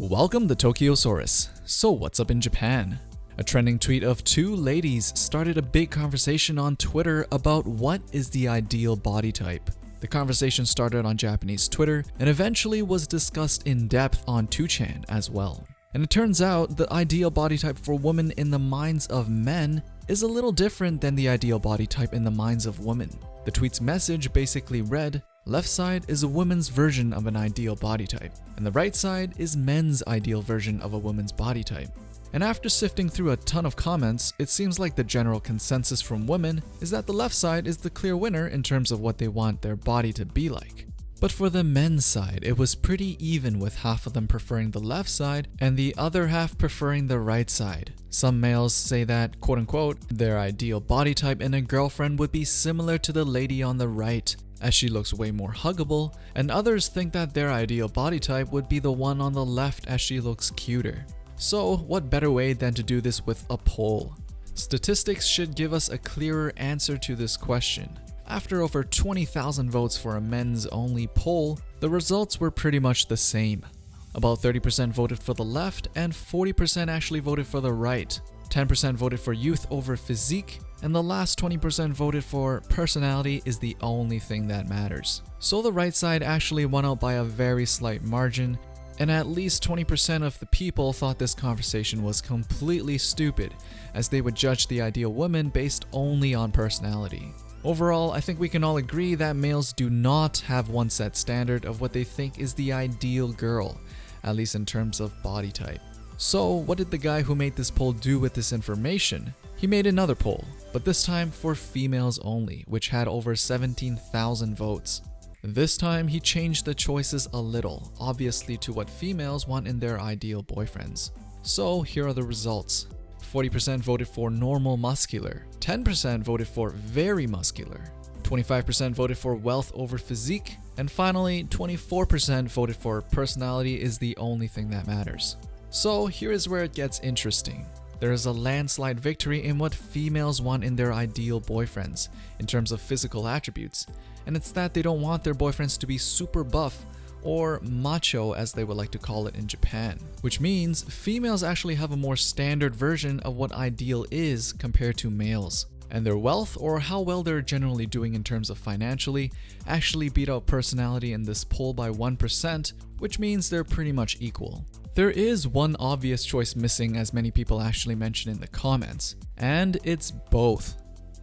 Welcome to Tokyosaurus. So what's up in Japan? A trending tweet of two ladies started a big conversation on Twitter about what is the ideal body type. The conversation started on Japanese Twitter and eventually was discussed in depth on 2chan as well. And it turns out the ideal body type for women in the minds of men is a little different than the ideal body type in the minds of women. The tweet's message basically read, left side is a woman's version of an ideal body type, and the right side is men's ideal version of a woman's body type. And after sifting through a ton of comments, it seems like the general consensus from women is that the left side is the clear winner in terms of what they want their body to be like. But for the men's side, it was pretty even, with half of them preferring the left side and the other half preferring the right side. Some males say that, quote unquote, their ideal body type in a girlfriend would be similar to the lady on the right, as she looks way more huggable, and others think that their ideal body type would be the one on the left as she looks cuter. So what better way than to do this with a poll? Statistics should give us a clearer answer to this question. After over 20,000 votes for a men's only poll, the results were pretty much the same. About 30% voted for the left and 40% actually voted for the right. 10% voted for youth over physique, and the last 20% voted for personality is the only thing that matters. So the right side actually won out by a very slight margin, and at least 20% of the people thought this conversation was completely stupid, as they would judge the ideal woman based only on personality. Overall, I think we can all agree that males do not have one set standard of what they think is the ideal girl, at least in terms of body type. So what did the guy who made this poll do with this information? He made another poll, but this time for females only, which had over 17,000 votes. This time he changed the choices a little, obviously to what females want in their ideal boyfriends. So here are the results. 40% voted for normal muscular, 10% voted for very muscular, 25% voted for wealth over physique, and finally 24% voted for personality is the only thing that matters. So here is where it gets interesting. There is a landslide victory in what females want in their ideal boyfriends in terms of physical attributes, and it's that they don't want their boyfriends to be super buff, or macho as they would like to call it in Japan, which means females actually have a more standard version of what ideal is compared to males. And their wealth, or how well they're generally doing in terms of financially, actually beat out personality in this poll by 1%, which means they're pretty much equal. There is one obvious choice missing, as many people actually mention in the comments, and it's both.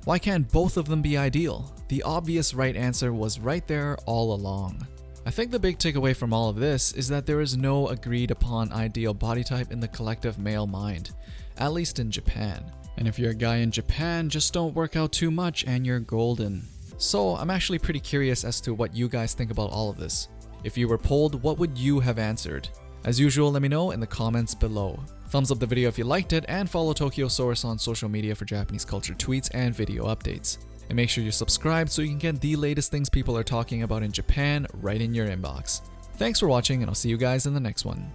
Why can't both of them be ideal? The obvious right answer was right there all along. I think the big takeaway from all of this is that there is no agreed upon ideal body type in the collective male mind, at least in Japan. And if you're a guy in Japan, just don't work out too much and you're golden. So I'm actually pretty curious as to what you guys think about all of this. If you were polled, what would you have answered? As usual, let me know in the comments below. Thumbs up the video if you liked it, and follow Tokyosaurus on social media for Japanese culture tweets and video updates. And make sure you're subscribed so you can get the latest things people are talking about in Japan right in your inbox. Thanks for watching, and I'll see you guys in the next one.